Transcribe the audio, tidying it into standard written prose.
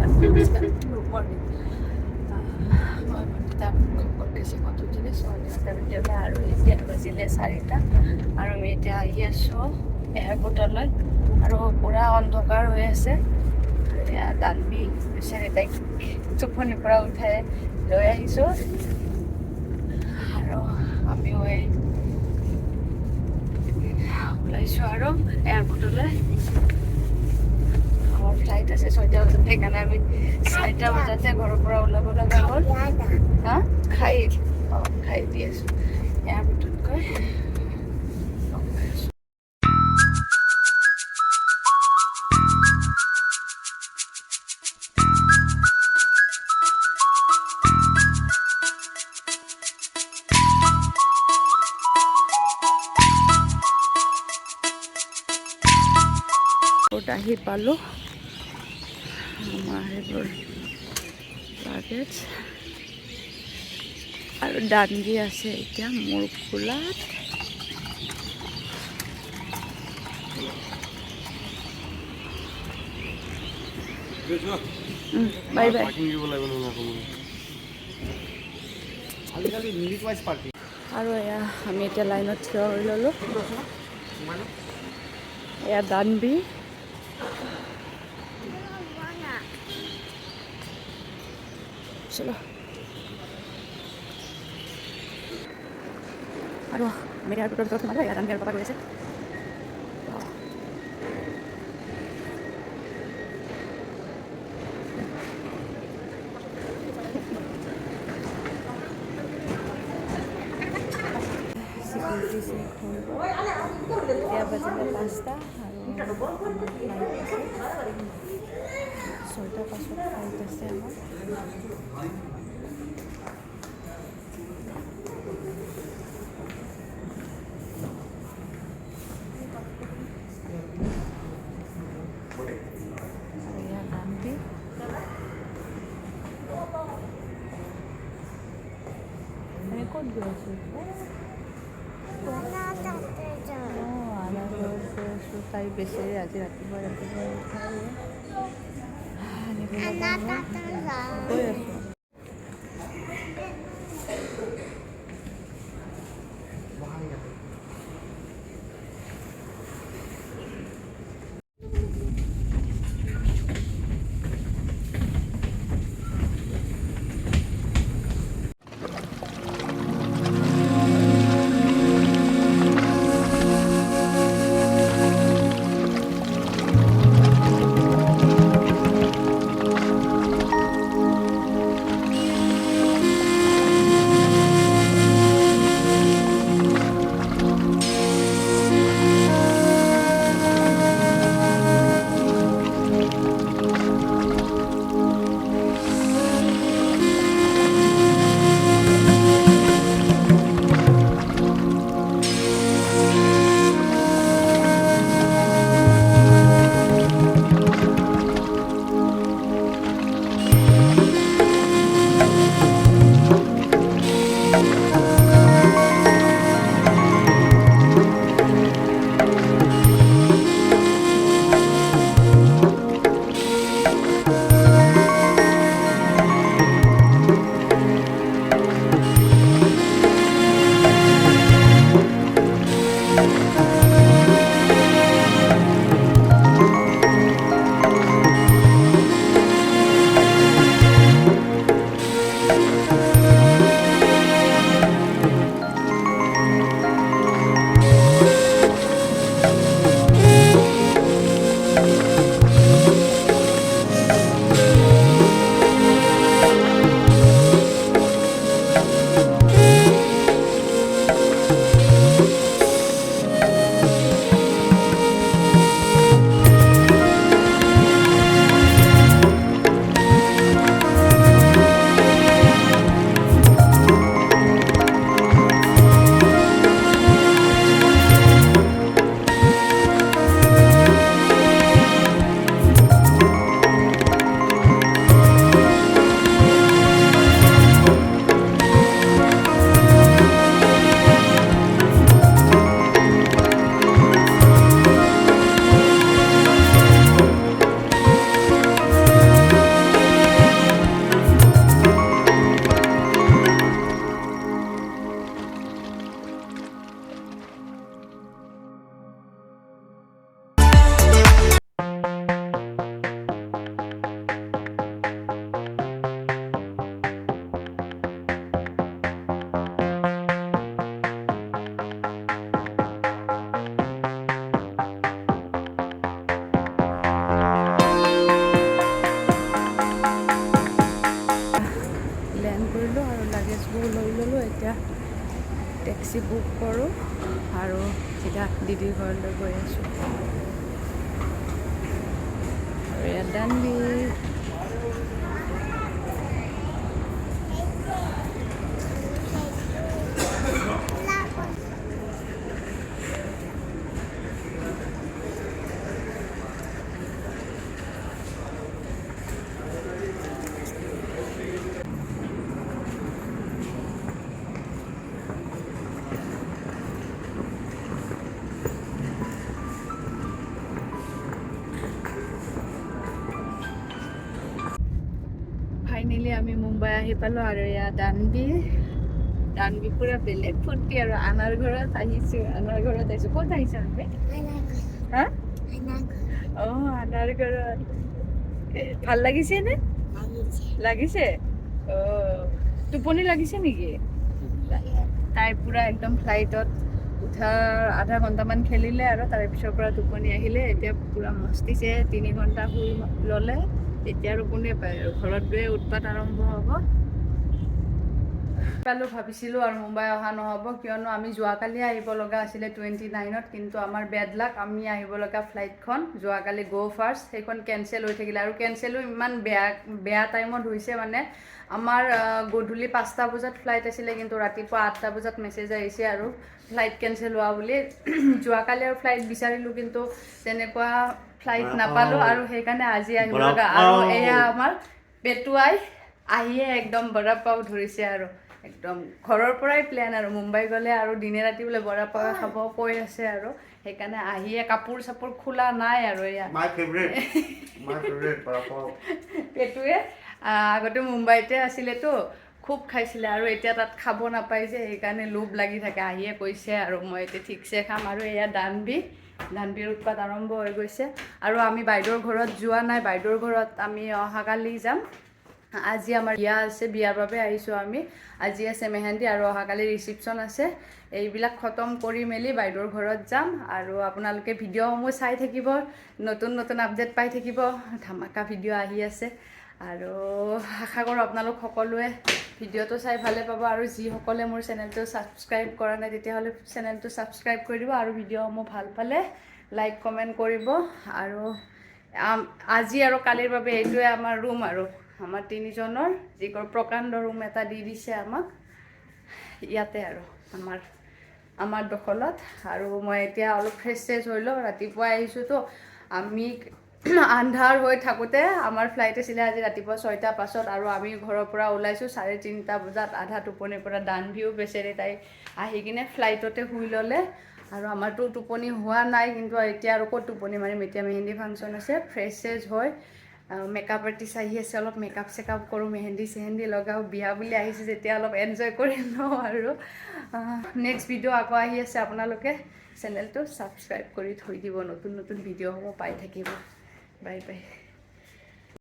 Good morning. মই বন্দিতা খবৰ দিছে কত উঠিলে 6:30 আৰু এতিয়া বাজিলে 4টা আৰু আমি এতিয়া আহি আছোঁ এয়াৰপৰ্টলৈ আৰু পুৰা অন্ধকাৰ হৈ আছে আৰু এয়া দানবি বিচাৰি তাইক টোপনিৰ পৰা উঠাই লৈ আহিছোঁ আৰু আমিও ওলাইছোঁ আৰু এয়াৰপৰ্টলৈ আমাৰ ফ্লাইট আছে 6টা বজাত সেইকাৰণে আমি 4টা বজাতে ঘৰৰ পৰা ওলাব লগা হ'ল হা খাই খাই দি আছোঁ এয়াৰপৰ্টত গৈ আহি পালোঁ আমাৰ সেইবোৰ লাগেজ আৰু দানগি আছে এতিয়া মোৰ খোলাত বাই বাই আৰু এয়া আমি এতিয়া লাইনত থিয় হৈ ল'লোঁ এয়া দানবি চলো আৰু আমি এয়াৰপৰ্টৰ ভিতৰত সোমালোঁ এয়া দানবি আৰু পাপা গৈ আছে সিকিউৰিটি চেক হৈ এতিয়া বাজিলে 5টা আৰু 6টাৰ পাছত ফ্লাইট আছে আমাৰ এয়া দানবি আমি ক'ত গৈ আছোঁ তাই বেচেৰি আজি ৰাতিপুৱা উঠাই গৈ আছোঁ টেক্সি বুক কৰোঁ আৰু চিধা দিদিৰ ঘৰলৈ গৈ আছোঁ। আৰু ইয়াত দানবি ফাইনেলি আমি মুম্বাই আহি পালোঁ আৰু এয়া দানবি পুৰা বেলেগ ফূৰ্তি আৰু আনাৰ ঘৰত আহিছোঁ। ক'ত আহিছোঁ আমি? হা? অঁ, আনাৰ ঘৰত। ভাল লাগিছে নে? লাগিছে? অঁ, টোপনি লাগিছে নেকি? তাই পুৰা একদম ফ্লাইটত উঠাৰ আধা ঘণ্টামান খেলিলে আৰু তাৰে পিছৰ পৰা টোপনি আহিলে। এতিয়া পুৰা মস্তিছে, 3 ঘণ্টা শুই ল'লে। এতিয়া আৰু কোনে পায় আৰু ঘৰত গৈ উৎপাত আৰম্ভ হ'ব। ভাবিছিলোঁ আৰু মুম্বাই অহা নহ'ব, কিয়নো আমি যোৱাকালি আহিব লগা আছিলে 29ত, কিন্তু আমাৰ বেড লাক, আমি আহিব লগা ফ্লাইটখন যোৱাকালি ফাৰ্ষ্ট সেইখন কেঞ্চেল হৈ থাকিলে। আৰু কেঞ্চেলো ইমান বেয়া টাইমত হৈছে মানে, আমাৰ গধূলি 5টা বজাত ফ্লাইট আছিলে, কিন্তু ৰাতিপুৱা 8টা বজাত মেছেজ আহিছে আৰু ফ্লাইট কেঞ্চেল হোৱা বুলি। যোৱাকালি আৰু ফ্লাইট বিচাৰিলোঁ, কিন্তু তেনেকুৱা ফ্লাইট নাপালোঁ আৰু সেইকাৰণে আজি আহিব লগা। আৰু এয়া আমাৰ পেটুৱাই আহিয়ে একদম বৰা পাও ধৰিছে আৰু একদম ঘৰৰ পৰাই প্লেন আৰু মুম্বাই গ'লে আৰু দিনে ৰাতি বোলে বৰা পাও খাব কৈ আছে আৰু সেইকাৰণে আহিয়ে কাপোৰ চাপোৰ খোলা নাই আৰু এয়া পেটুৱে আগতে মুম্বাইতে আছিলেতো, খুব খাইছিলে আৰু এতিয়া তাত খাব নাপায় যে, সেইকাৰণে লোভ লাগি থাকে। আহিয়ে কৈছে আৰু মই এতিয়া ঠিকছে খাম। আৰু এয়া দানবিৰ উৎপাত আৰম্ভ হৈ গৈছে। আৰু আমি বাইদেউৰ ঘৰত যোৱা নাই, বাইদেউৰ ঘৰত আমি অহাকালি যাম। আজি আমাৰ বিয়া আছে, বিয়াৰ বাবে আহিছোঁ আমি। আজি আছে মেহেন্দি আৰু অহাকালি ৰিচিপশ্যন আছে। এইবিলাক খতম কৰি মেলি বাইদেউৰ ঘৰত যাম। আৰু আপোনালোকে ভিডিঅ'সমূহ চাই থাকিব, নতুন আপডেট পাই থাকিব। ধামাকা ভিডিঅ' আহি আছে আৰু আশা কৰোঁ আপোনালোক সকলোৱে ভিডিঅ'টো চাই ভালে পাব। আৰু যিসকলে মোৰ চেনেলটো ছাবস্ক্ৰাইব কৰা নাই, তেতিয়াহ'লে চেনেলটো ছাবস্ক্ৰাইব কৰি দিব আৰু ভিডিঅ'সমূহ ভাল পালে লাইক কমেণ্ট কৰিব। আৰু আজি আৰু কালিৰ বাবে এইটোৱে আমাৰ ৰুম আৰু আমাৰ 3জনৰ যিবোৰ প্ৰকাণ্ড ৰুম এটা দি দিছে আমাক ইয়াতে আৰু আমাৰ দখলত। আৰু মই এতিয়া অলপ ফ্ৰেছ হৈ লওঁ, ৰাতিপুৱাই আহিছোঁতো। আমি আন্ধাৰ হৈ থাকোঁতে আমাৰ ফ্লাইট আছিলে আজি ৰাতিপুৱা 6টা 5 আৰু আমি ঘৰৰ পৰা ওলাইছোঁ 3:30 বজাত, আধা টোপনিৰ পৰা। দানভিও বেচেৰি, তাই আহি কিনে ফ্লাইটতে শুই ল'লে আৰু আমাৰতো টোপনি হোৱা নাই, কিন্তু এতিয়া আৰু ক'ত টোপনি মাৰিম। এতিয়া মেহেন্দি ফাংচন আছে, ফ্ৰেছ হৈ মেকআপ আৰ্টিষ্ট আহি আছে, অলপ মেকআপ চেকআপ কৰোঁ, মেহেন্দি লগাওঁ। বিয়া বুলি আহিছোঁ যেতিয়া অলপ এনজয় কৰি লওঁ। আৰু নেক্সট ভিডিঅ' আকৌ আহি আছে, আপোনালোকে চেনেলটো ছাবস্ক্ৰাইব কৰি থৈ দিব, নতুন ভিডিঅ'সমূহ পাই থাকিব। Bye bye.